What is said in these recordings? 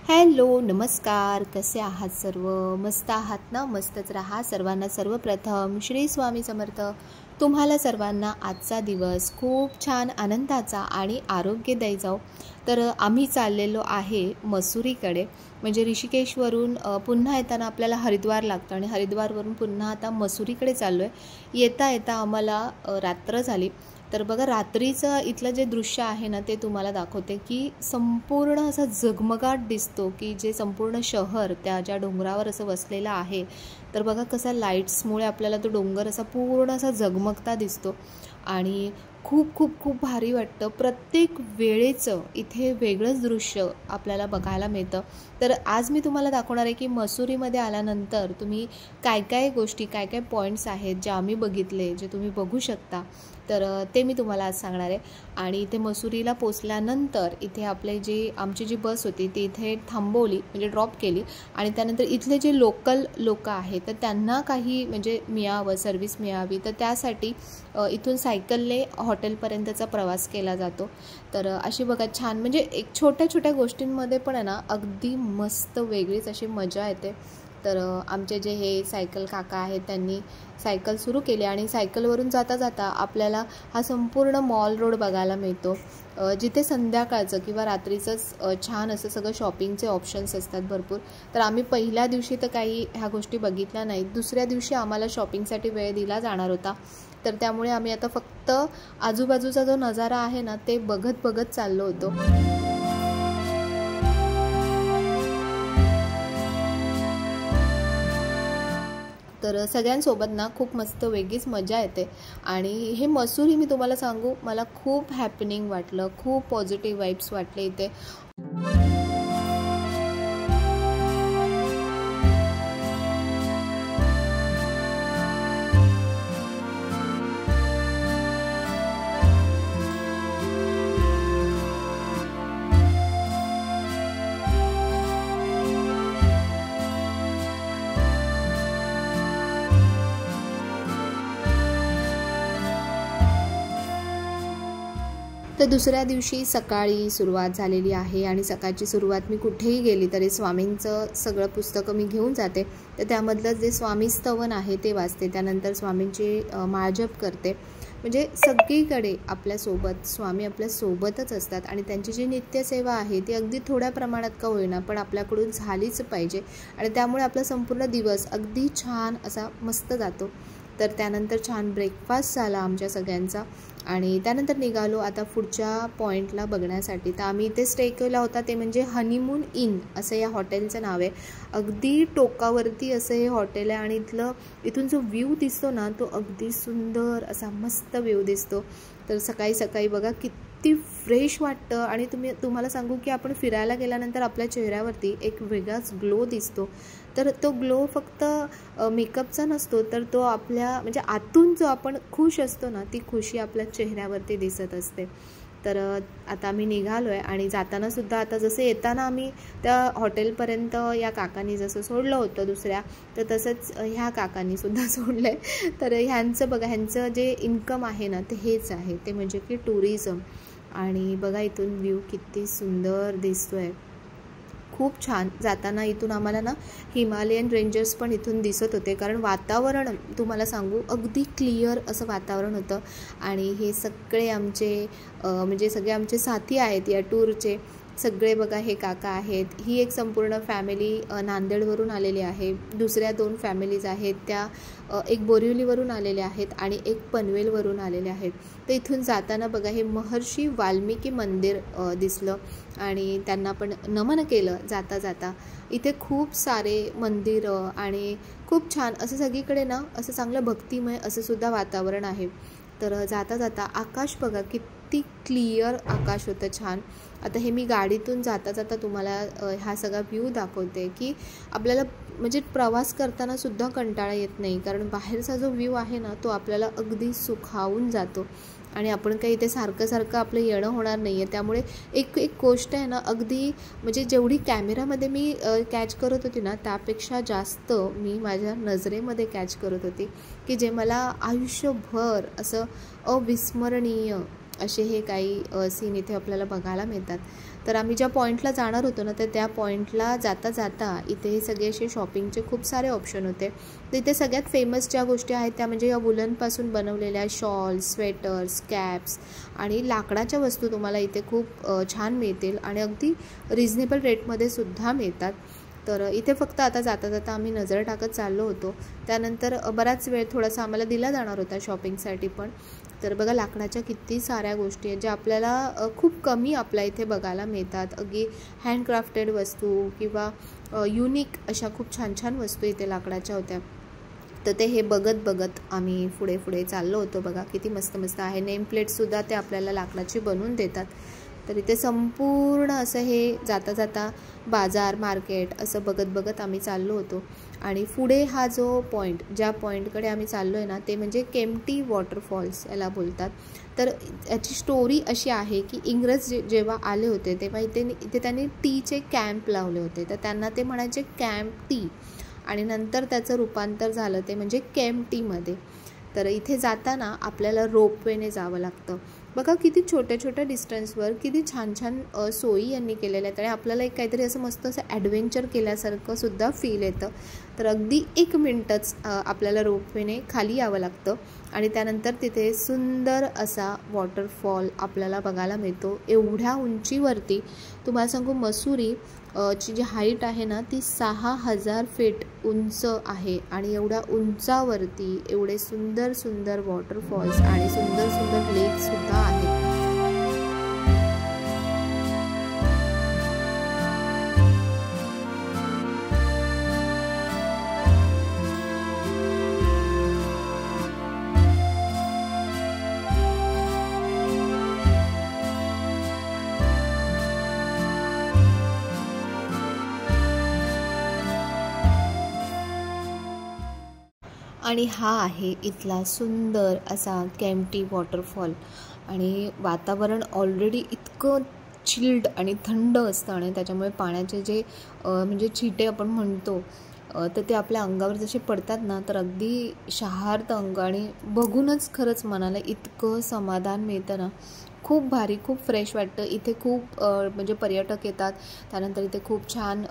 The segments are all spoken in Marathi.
हॅलो नमस्कार, कसे आहात सर्व? मस्त आहात ना? मस्तच राहा. सर्वांना सर्वप्रथम श्री स्वामी समर्थ. तुम्हाला सर्वांना आजचा दिवस खूप छान आनंदाचा आणि आरोग्यदायी जाओ. तर आम्ही चाललेलो आहे मसुरीकडे, म्हणजे ऋषिकेशवरून पुन्हा येताना आपल्याला हरिद्वार लागतं आणि हरिद्वारवरून पुन्हा आता मसुरीकडे चाललो आहे. येता येता आम्हाला रात्र झाली. तर बघा, रात्रीचं इथलं जे दृश्य आहे ना ते तुम्हाला दाखवते की संपूर्ण असा झगमगाट दिसतो, की जे संपूर्ण शहर त्या ज्या डोंगरावर असं वसलेलं आहे. तर बघा कसा लाईट्समुळे आपल्याला तो डोंगर असा पूर्ण असा झगमगता दिसतो आणि खूप खूप खूप भारी वाटतं. प्रत्येक वेळेचं इथे वेगळंच दृश्य आपल्याला बघायला मिळतं. तर आज मी तुम्हाला दाखवणार आहे की मसुरीमध्ये आल्यानंतर तुम्ही काय काय गोष्टी, काय काय पॉईंट्स आहेत जे आम्ही बघितले, जे तुम्ही बघू शकता. तर ते मी तुम्हाला आज सांगणार आहे. आणि इथे मसुरीला पोचल्यानंतर इथे आमची जी बस होती ती इथे थांबवली, म्हणजे ड्रॉप केली. आणि त्यानंतर इथले जे लोकल लोक आहेत तर त्यांना काही म्हणजे सर्व्हिस मिळावी, तर त्यासाठी इथून सायकलने हॉटेलपर्यंतचा प्रवास केला जातो. तर अशी बघा छान, म्हणजे एक छोट्या छोट्या गोष्टींमध्ये पण आहे ना अगदी मस्त वेगळीच अशी मजा येते. तर आमचे जे हे सायकल काका आहेत त्यांनी सायकल सुरू केली आणि सायकलवरून जाता जाता आपल्याला हा संपूर्ण मॉल रोड बघायला मिळतो, जिथे संध्याकाळचं किंवा रात्रीचंच छान असं सगळं शॉपिंगचे ऑप्शन्स असतात भरपूर. तर आम्ही पहिल्या दिवशी तर काही ह्या गोष्टी बघितल्या नाहीत. दुसऱ्या दिवशी आम्हाला शॉपिंगसाठी वेळ दिला जाणार होता. तर त्यामुळे आम्ही आता फक्त आजूबाजूचा जो नजारा आहे ना ते बघत बघत चाललो होतो. तर सगळ्यांसोबत ना खूप मस्त वेगळीच मजा येते. आणि हे मसुरी मी तुम्हाला सांगू, मला खूप हॅपनिंग वाटलं, खूप पॉझिटिव्ह वाईब्स वाटले इथे. तर दुसऱ्या दिवशी सकाळी सुरुवात झालेली आहे आणि सकाळची सुरुवात मी कुठेही गेली तरी स्वामींचं सगळं पुस्तकं मी घेऊन जाते. तर त्यामधलं जे स्वामी स्तवन आहे ते वाचते, त्यानंतर स्वामींची माळजप करते. म्हणजे सगळीकडे आपल्यासोबत स्वामी आपल्यासोबतच असतात आणि त्यांची जी नित्यसेवा आहे ती अगदी थोड्या प्रमाणात का होईना पण आपल्याकडून झालीच पाहिजे. आणि त्यामुळे आपला संपूर्ण दिवस अगदी छान असा मस्त जातो. तर त्यानंतर छान ब्रेकफास्ट झाला आमच्या सगळ्यांचा आणि त्यानंतर निघालो आता पुढच्या पॉईंटला बघण्यासाठी. तर आम्ही इथे स्टे केला होता, ते म्हणजे हनीमून इन असं या हॉटेलचं नाव आहे. अगदी टोकावरती असं हे हॉटेल आहे आणि इथून जो व्ह्यू दिसतो ना तो अगदी सुंदर असा मस्त व्ह्यू दिसतो. तर सकाळी सकाळी बघा किती फ्रेश वाटतं. आणि तुम्हाला सांगू की आपण फिरायला गेल्यानंतर आपल्या चेहऱ्यावरती एक वेगळाच ग्लो दिसतो. तर तो ग्लो फक्त मेकअपचा नसतो, तर तो आपल्या म्हणजे आतून जो आपण खुश असतो ना ती खुशी आपल्या चेहऱ्यावरती दिसत असते. तर आता आम्ही निघालो आहे आणि जातानासुद्धा आता जसं येताना आम्ही त्या हॉटेलपर्यंत या काकांनी जसं सोडलं होतं दुसऱ्या, तर तसंच ह्या काकांनीसुद्धा सोडलं आहे. तर ह्यांचं जे इन्कम आहे ना ते हेच आहे, ते म्हणजे की टुरिझम. आणि बघा इथून व्ह्यू किती सुंदर दिसतो आहे, खूप छान. जाताना इथून आम्हाला ना हिमालयन रेंजर्स पण इथून दिसत होते, कारण वातावरण तुम्हाला सांगू अगदी क्लिअर असं वातावरण होतं. आणि हे सगळे सगळे आमचे साथी आहेत या टूरचे. सगळे बघा हे काका आहेत. ही एक संपूर्ण फॅमिली नांदेडवरून आलेली आहे. दुसऱ्या 2 फॅमिलीज आहेत त्या एक बोरिवलीवरून आलेल्या आहेत आणि एक पनवेलवरून आलेले आहेत. तर इथून जाताना बघा हे महर्षी वाल्मिकी मंदिर दिसलं आणि त्यांना पण नमन केलं जाता जाता. इथे खूप सारे मंदिरं आणि खूप छान असं सगळीकडे ना असं चांगलं भक्तिमय असं सुद्धा वातावरण आहे. तर जाता जाता आकाश बघा किती क्लिअर आकाश होतं, छान. आता हे मी गाडीतून जाता जाता तुम्हाला हा सगळा व्ह्यू दाखवते की आपल्याला म्हणजे प्रवास करताना सुद्धा कंटाळा येत नाही, कारण बाहेरचा जो व्ह्यू आहे ना तो आपल्याला अगदी सुखावून जातो. आणि आपण काही इथे सारखं सारखं आपलं येणं होणार नाही आहे. त्यामुळे एक गोष्ट आहे ना अगदी म्हणजे जेवढी कॅमेरामध्ये मी कॅच करत होती ना त्यापेक्षा जास्त मी माझ्या नजरेमध्ये कॅच करत होती, की जे मला आयुष्यभर असं अविस्मरणीय असे हे काही सीन इथे आपल्याला बघायला मिळतात. तर आम्ही ज्या पॉईंटला जाणार होतो ना, तर त्या पॉईंटला जाता जाता इथे हे सगळे असे शॉपिंगचे खूप सारे ऑप्शन होते. तर इथे सगळ्यात फेमस ज्या गोष्टी आहेत त्या म्हणजे या वुलनपासून बनवलेल्या शॉल्स, स्वेटर्स, कॅप्स आणि लाकडाच्या वस्तू तुम्हाला इथे खूप छान मिळतील आणि अगदी रिजनेबल रेटमध्ये सुद्धा मिळतात. तर इथे फक्त आता जाता जाता आम्ही नजर टाकत चाललो होतो. त्यानंतर बराच वेळ थोडासा आम्हाला दिला जाणार होता शॉपिंगसाठी पण. तर बघा लाकडाच्या किती साऱ्या गोष्टी आहेत ज्या आपल्याला खूप कमी आपल्या इथे बघायला मिळतात. अगदी हँडक्राफ्टेड वस्तू किंवा युनिक अशा खूप छान छान वस्तू इथे लाकडाच्या होत्या. तर ते हे बघत बघत आम्ही पुढे पुढे चाललो होतो. बघा किती मस्त मस्त आहे. नेम प्लेटसुद्धा ते आपल्याला लाकडाची बनवून देतात. तर इथे संपूर्ण असं हे जाता जाता बाजार मार्केट असं बघत बघत आम्ही चाललो होतो. आणि पुढे हा जो पॉईंट ज्या पॉईंटकडे आम्ही चाललो आहे ना, ते म्हणजे केम्प्टी वॉटरफॉल्स याला बोलतात. तर याची स्टोरी अशी आहे की इंग्रज जेव्हा आले होते तेव्हा इथे त्यांनी टीचे कॅम्प लावले होते. तर त्यांना ते म्हणायचे कॅम्प टी आणि नंतर त्याचं रूपांतर झालं ते म्हणजे केम्प्टीमध्ये. तर इथे जाताना आपल्याला रोपवेने जावं लागतं. बघा किती छोट्या छोट्या डिस्टन्सवर किती छान छान सोयी यांनी केलेल्या आहेत आणि आपल्याला एक काहीतरी असं मस्त असं ॲडव्हेंचर केल्यासारखं सुद्धा फील येतं. तर अगदी 1 मिनटच आपल्याला रोपवेने खाली यावं लागतं आणि त्यानंतर तिथे सुंदर असा वॉटरफॉल आपल्याला बघायला मिळतो. एवढ्या उंचीवरती तुम्हाला सांगू, मसुरी ची जी हाईट आहे ना ती 6000 फीट उंच आहे आणि एवढ्या उंचावरती एवढे सुंदर सुंदर वॉटरफॉल्स आणि सुंदर सुंदर लेकसुद्धा आहेत. आणि हा आहे इथला सुंदर असा केम्प्टी वॉटरफॉल. आणि वातावरण ऑलरेडी इतकं चिल्ड आणि थंड असतं आणि त्याच्यामुळे पाण्याचे जे म्हणजे छिटे आपण म्हणतो तर ते आपल्या अंगावर जसे पडतात ना, तर अगदी शहारतं अंग आणि बघूनच खरंच मनाला इतकं समाधान मिळतं ना. खूप भारी, खूप फ्रेश वाटतं. इथे खूप म्हणजे पर्यटक येतात. त्यानंतर इथे खूप छान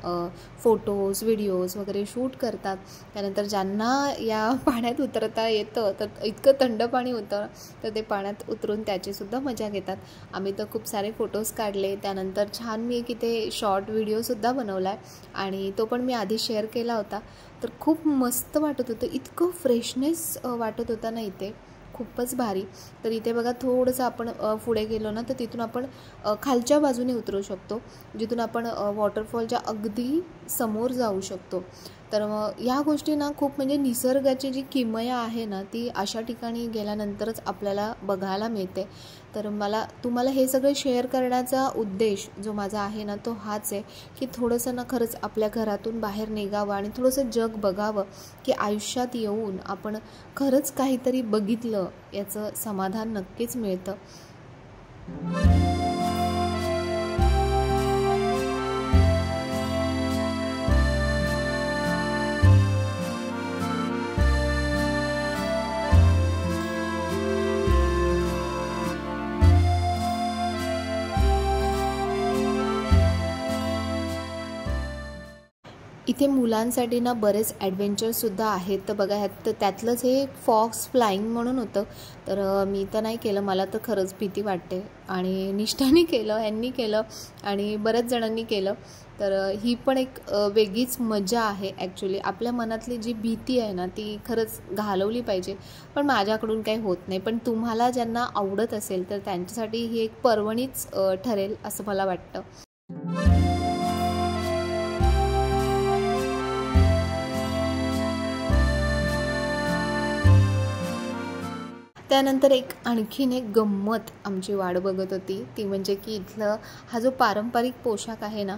फोटोज व्हिडिओज वगैरे शूट करतात. त्यानंतर ज्यांना या पाण्यात उतरता येतं तर इतकं थंड पाणी होतं तर ते पाण्यात उतरून त्याचीसुद्धा मजा घेतात. आम्ही तर खूप सारे फोटोज काढले. त्यानंतर छान मी एक इथे शॉर्ट व्हिडिओसुद्धा बनवला आहे आणि तो पण मी आधी शेअर केला होता. तर खूप मस्त वाटत होतं. इतकं फ्रेशनेस वाटत होता ना इथे, खूपच भारी. तर इथे बघा थोडंसं आपण पुढे गेलो ना तर तिथून आपण खालच्या बाजूने उतरू शकतो, जिथून आपण वॉटरफॉलच्या अगदी समोर जाऊ शकतो. तर ह्या गोष्टी ना खूप म्हणजे निसर्गाची जी किमया आहे ना ती अशा ठिकाणी गेल्यानंतरच आपल्याला बघायला मिळते. तर मला तुम्हाला हे सगळं शेअर करण्याचा उद्देश जो माझा आहे ना तो हाच आहे की थोडंसं ना खरंच आपल्या घरातून बाहेर निघावं आणि थोडंसं जग बघावं की आयुष्यात येऊन आपण खरंच काहीतरी बघितलं याचं समाधान नक्कीच मिळतं. इथे मुलांसाठी ना बरेच ॲडव्हेंचरसुद्धा आहेत. तर बघा त्यातलंच हे फॉक्स फ्लाईंग म्हणून होतं. तर मी तर नाही केलं, मला तर खरंच भीती वाटते आणि निष्ठाने केलं, ह्यांनी केलं आणि बऱ्याच जणांनी केलं. तर ही पण एक वेगळीच मजा आहे. ॲक्च्युली आपल्या मनातली जी भीती आहे ना ती खरंच घालवली पाहिजे. पण माझ्याकडून काही होत नाही. पण तुम्हाला ज्यांना आवडत असेल तर त्यांच्यासाठी ही एक पर्वणीच ठरेल असं मला वाटतं. त्यानंतर आणखीन एक गंमत आमची वाट बघत होती. ती म्हणजे की इथलं हा जो पारंपरिक पोशाख आहे ना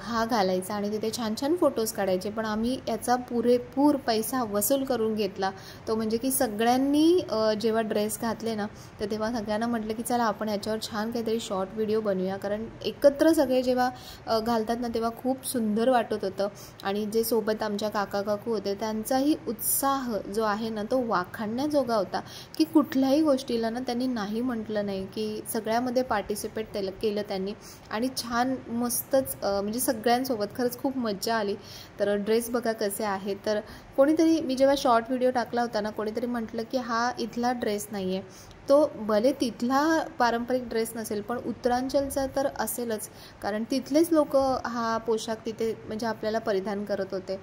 हा घालायचा आणि तिथे छान छान फोटोज काढायचे. पण आम्ही याचा पुरेपूर पैसा वसूल करून घेतला. तो म्हणजे की सगळ्यांनी जेव्हा ड्रेस घातले ना तर तेव्हा सगळ्यांना म्हटलं की चला आपण याच्यावर छान काहीतरी शॉर्ट व्हिडिओ बनवूया, कारण एकत्र सगळे जेव्हा घालतात ना तेव्हा खूप सुंदर वाटत होतं. आणि जे सोबत आमच्या काका काकू होते त्यांचाही उत्साह जो आहे ना तो वाखाणण्याजोगा होता, की कुठल्याही गोष्टीला ना त्यांनी नाही म्हटलं नाही, की सगळ्यामध्ये पार्टिसिपेट केलं त्यांनी आणि छान मस्तच म्हणजे सगळ्यांसोबत खरंच खूप मजा आली. तर ड्रेस बघा कसे आहेत. तर कोणीतरी मी जेव्हा शॉर्ट व्हिडिओ टाकला होता ना कोणीतरी म्हटलं की हा इथला ड्रेस नाही आहे. तो भले तिथला पारंपरिक ड्रेस नसेल पण उत्तरांचलचा तर असेलच, कारण तिथलेच लोक हा पोशाख तिथे म्हणजे आपल्याला परिधान करत होते.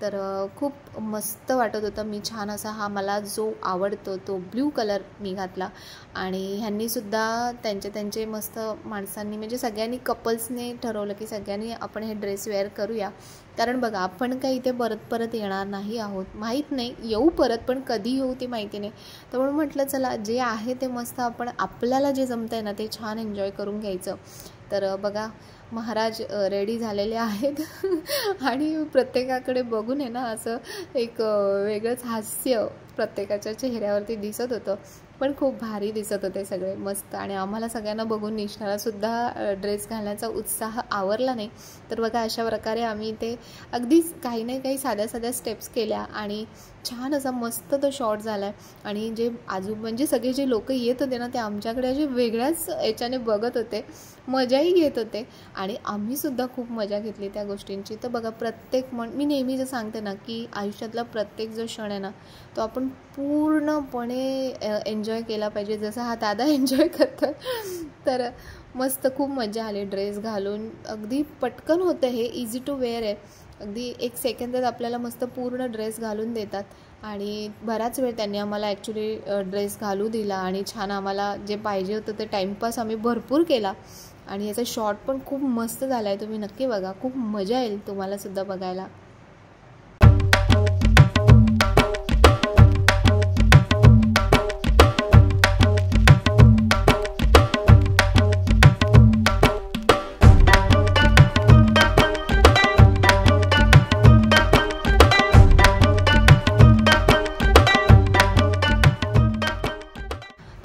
तर खूप मस्त वाटत होतं. मी छान असा हा मला जो आवडतो तो ब्ल्यू कलर मी घातला आणि ह्यांनीसुद्धा त्यांचे मस्त माणसांनी म्हणजे सगळ्यांनी कपल्सने ठरवलं की सगळ्यांनी आपण हे ड्रेस वेअर करूया, कारण बघा आपण काही इथे परत येणार नाही आहोत. माहीत नाही येऊ परत, पण कधी येऊ ते माहिती नाही. तर म्हणून म्हटलं चला जे आहे ते मस्त आपण आपल्याला जे जमतं आहे ना ते छान एन्जॉय करून घ्यायचं. तर बघा महाराज रेडी झालेले आहेत आणि प्रत्येकाकडे बघून आहे ना असं एक वेगळंच हास्य प्रत्येकाच्या चेहऱ्यावरती दिसत होतं. पण खूप भारी दिसत होते सगळे मस्त. आणि आम्हाला सगळ्यांना बघून निष्ठालासुद्धा ड्रेस घालण्याचा उत्साह आवरला नाही. तर बघा अशा प्रकारे आम्ही ते अगदीच काही नाही काही साध्या साध्या स्टेप्स केल्या आणि छान असा मस्त तो शॉट झाला आहे. आणि जे म्हणजे सगळे जे लोक येत होते ना ते आमच्याकडे असे वेगळ्याच याच्याने बघत होते, मजाही घेत होते आणि आम्हीसुद्धा खूप मजा घेतली त्या गोष्टींची. तर बघा प्रत्येक मी नेहमी जे सांगते ना की आयुष्यातला प्रत्येक जो क्षण आहे ना तो आपण पूर्णपणे एन्जॉय केला पाहिजे, जसा हा दादा एन्जॉय करतो. तर मस्त खूप मजा आली ड्रेस घालून. अगदी पटकन होतं, हे इझी टू वेअर आहे. अगदी 1 सेकंदात आपल्याला मस्त पूर्ण ड्रेस घालून देतात आणि बराच वेळ त्यांनी आम्हाला ॲक्च्युली ड्रेस घालू दिला आणि छान आम्हाला जे पाहिजे होतं ते टाईमपास आम्ही भरपूर केला. आणि याचा शॉट पण खूप मस्त झाला आहे, तुम्ही नक्की बघा, खूप मजा येईल तुम्हालासुद्धा बघायला.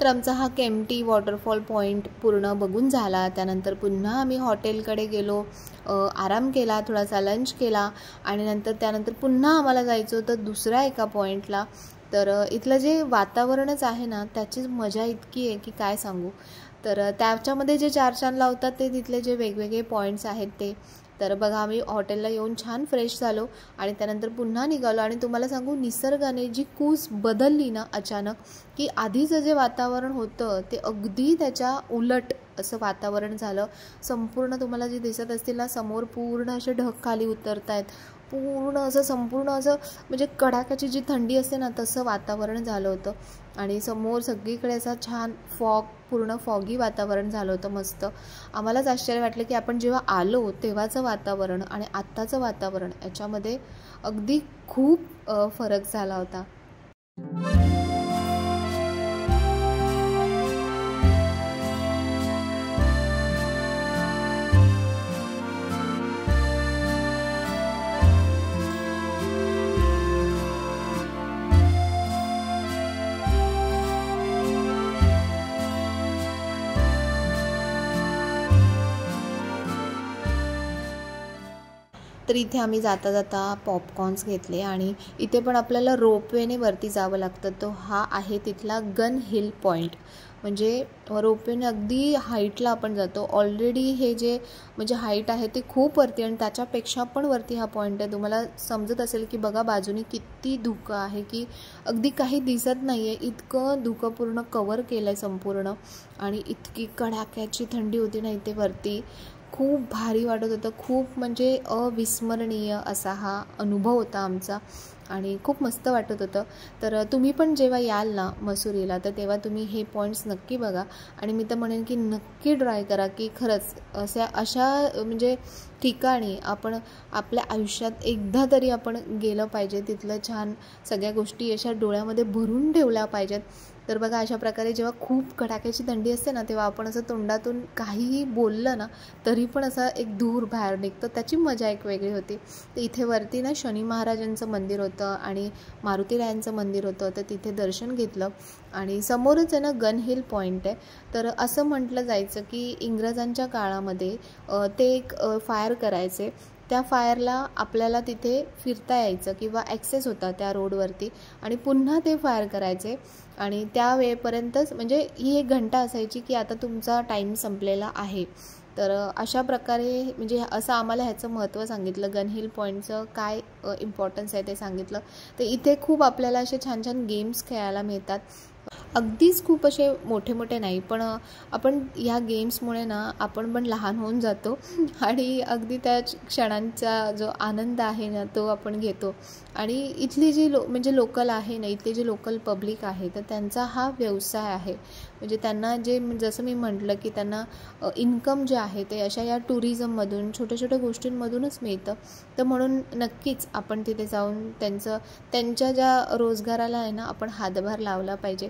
तर आमचा हा केम्प्टी वॉटरफॉल पॉईंट पूर्ण बघून झाला. त्यानंतर पुन्हा आम्ही हॉटेलकडे गेलो, आराम केला, थोडासा लंच केला आणि त्यानंतर पुन्हा आम्हाला जायचं होतं दुसऱ्या एका पॉईंटला. तर इथलं जे वातावरणच आहे ना त्याचीच मजा इतकी आहे की काय सांगू. तर त्याच्यामध्ये जे 4 चांद लावतात ते तिथले जे वेगवेगळे पॉईंट्स आहेत ते. तर बघा आम्ही हॉटेलला येऊन छान फ्रेश झालो आणि त्यानंतर पुन्हा निघालो. आणि तुम्हाला सांगू निसर्गाने जी कूस बदलली ना अचानक, की आधीचं जे वातावरण होतं ते अगदी त्याच्या उलट असं वातावरण झालं. संपूर्ण तुम्हाला जे दिसत असतील ना समोर पूर्ण असे ढग खाली उतरत आहेत, पूर्ण असं संपूर्ण असं म्हणजे कडाक्याची जी थंडी असते ना तसं वातावरण झालं होतं. आणि समोर सगळीकडे असा छान पूर्ण फॉगी वातावरण झालं होतं मस्त. आम्हालाच आश्चर्य वाटलं की आपण जेव्हा आलो तेव्हाचं वातावरण आणि आत्ताचं वातावरण याच्यामध्ये अगदी खूप फरक झाला होता. तर इथे आम्ही जाता जाता पॉपकॉर्न्स घेतले आणि इथे पण आपल्याला रोपवेने वरती जावं लागतं. तो हा आहे तिथला गन हिल पॉईंट. म्हणजे रोपवेने अगदी हाईटला आपण जातो. ऑलरेडी हे जे म्हणजे हाईट आहे ते खूप वरती आणि त्याच्यापेक्षा पण वरती हा पॉईंट आहे. तुम्हाला समजत असेल की बघा बाजूने किती धुकं आहे, की अगदी काही दिसत नाही आहे इतकं धुकं पूर्ण कवर केलं आहे संपूर्ण. आणि इतकी कडाक्याची थंडी होती ना इथे वरती. खूप भारी वाटत होतं. खूप म्हणजे अविस्मरणीय असा हा अनुभव होता आमचा आणि खूप मस्त वाटत होतं. तर तुम्ही पण जेव्हा याल ना मसुरीला तर तेव्हा तुम्ही हे पॉईंट्स नक्की बघा आणि मी तर म्हणेन की नक्की ट्राय करा, की खरंच अशा म्हणजे ठिकाणी आपण आपल्या आयुष्यात एकदा तरी आपण गेलं पाहिजे. तिथलं छान सगळ्या गोष्टी अशा डोळ्यामध्ये भरून ठेवल्या पाहिजेत. तर बघा अशा प्रकारे जेव्हा खूप कडाक्याची थंडी असते ना, तेव्हा आपण असं तोंडातून काहीही बोललं ना तरी पण असा एक धूर बाहेर निघतो, त्याची मजा एक वेगळी होती. तर इथे वरती ना शनी महाराजांचं मंदिर होतं आणि मारुतीरायांचं मंदिर होतं, तर तिथे दर्शन घेतलं. आणि समोरच आहे ना गन हिल पॉईंट आहे. तर असं म्हटलं जायचं की इंग्रजांच्या काळामध्ये ते एक फायर करायचे, त्या फायरला आपल्याला तिथे फिरता यायचं किंवा ॲक्सेस होता त्या रोडवरती आणि पुन्हा ते फायर करायचे आणि त्या वेळेपर्यंतच म्हणजे ही एक घंटा असायची की आता तुमचा टाईम संपलेला आहे. तर अशा प्रकारे म्हणजे असं आम्हाला ह्याचं महत्त्व सांगितलं, गन हिल पॉईंटचं काय इम्पॉर्टन्स आहे ते सांगितलं. तर इथे खूप आपल्याला असे छान छान गेम्स खेळायला मिळतात. अगदीच खूप असे मोठे मोठे नाही, पण आपण ह्या गेम्समुळे ना आपण पण लहान होऊन जातो आणि अगदी त्या क्षणांचा जो आनंद आहे ना तो आपण घेतो. आणि इथली जी म्हणजे लोकल आहे ना, इथले जे लोकल पब्लिक आहे तर त्यांचा हा व्यवसाय आहे. म्हणजे त्यांना जे जसं मी म्हटलं की त्यांना इन्कम जे आहे ते अशा या टुरिझममधून छोट्या छोट्या गोष्टींमधूनच मिळतं. तर म्हणून नक्कीच आपण तिथे जाऊन त्यांच्या ज्या रोजगाराला आहे ना आपण हातभार लावला पाहिजे.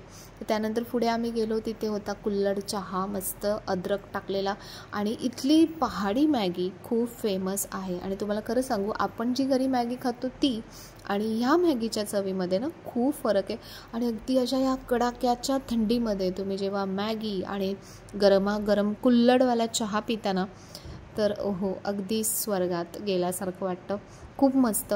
त्यानंतर पुढे आम्ही गेलो, तिथे होता कुल्हड चहा, मस्त अद्रक टाकलेला. आणि इथली पहाडी मॅगी खूप फेमस आहे. आणि तुम्हाला खरं सांगू, आपण जी घरी मॅगी खातो ती आणि ह्या मॅगीच्या चवीमध्ये ना खूप फरक आहे. आणि अगदी अशा या कडाक्याच्या थंडीमध्ये तुम्ही जेव्हा मॅगी आणि गरमागरम कुल्हडवाला चहा पिताना तर ओहो, अगदी स्वर्गात गेल्यासारखं वाटतं. खूप मस्त.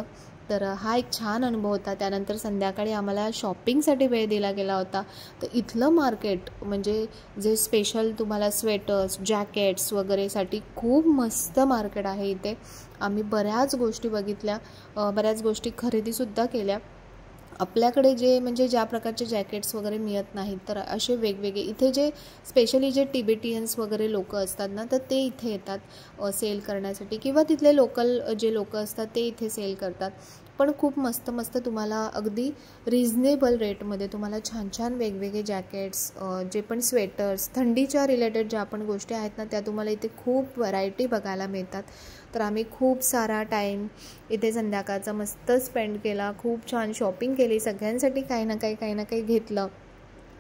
तर हा एक छान अनुभव होता. त्यानंतर संध्याकाळी आम्हाला शॉपिंगसाठी वेळ दिला गेला होता. तर इथलं मार्केट म्हणजे जे स्पेशल तुम्हाला स्वेटर्स, जॅकेट्स वगैरेसाठी खूप मस्त मार्केट आहे इथे. आम्ही बऱ्याच गोष्टी बघितल्या, बऱ्याच गोष्टी खरेदीसुद्धा केल्या. आपल्याकडे जे म्हणजे ज्या प्रकारचे जॅकेट्स वगैरे मिळत नाहीत, तर असे वेगवेगळे इथे जे स्पेशली जे टिबेटियन्स वगैरे लोक असतात ना, तर ते इथे येतात सेल करण्यासाठी किंवा तिथले लोकल जे लोक असतात ते इथे सेल करतात. पण खूप मस्त मस्त तुम्हाला अगदी रिझनेबल रेटमध्ये तुम्हाला छान छान वेगवेगळे जॅकेट्स, जे पण स्वेटर्स, थंडीच्या रिलेटेड ज्या पण गोष्टी आहेत ना त्या तुम्हाला इथे खूप व्हरायटी बघायला मिळतात. तर आम्ही खूप सारा टाईम इथे संध्याकाळचा मस्त स्पेंड केला, खूप छान शॉपिंग केली, सगळ्यांसाठी काही ना काही घेतलं.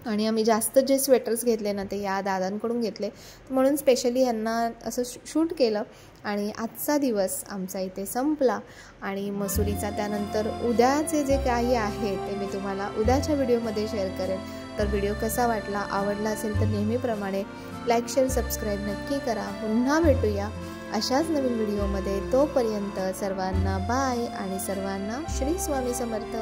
आणि आम्ही जास्त जे स्वेटर्स घेतले ना ते या दादांकडून घेतले, म्हणून स्पेशली यांना असं शूट केलं. आणि आजचा दिवस आमचा इथे संपला आणि मसुरीचा. त्यानंतर उद्याचे जे काही आहे ते मी तुम्हाला उद्याच्या व्हिडिओमध्ये शेअर करेन. तर व्हिडिओ कसा वाटला, आवडला असेल तर नेहमीप्रमाणे लाईक, शेअर, सबस्क्राईब नक्की करा. पुन्हा भेटूया अशाच नवीन व्हिडिओमध्ये. तोपर्यंत सर्वांना बाय आणि सर्वांना श्री स्वामी समर्थ.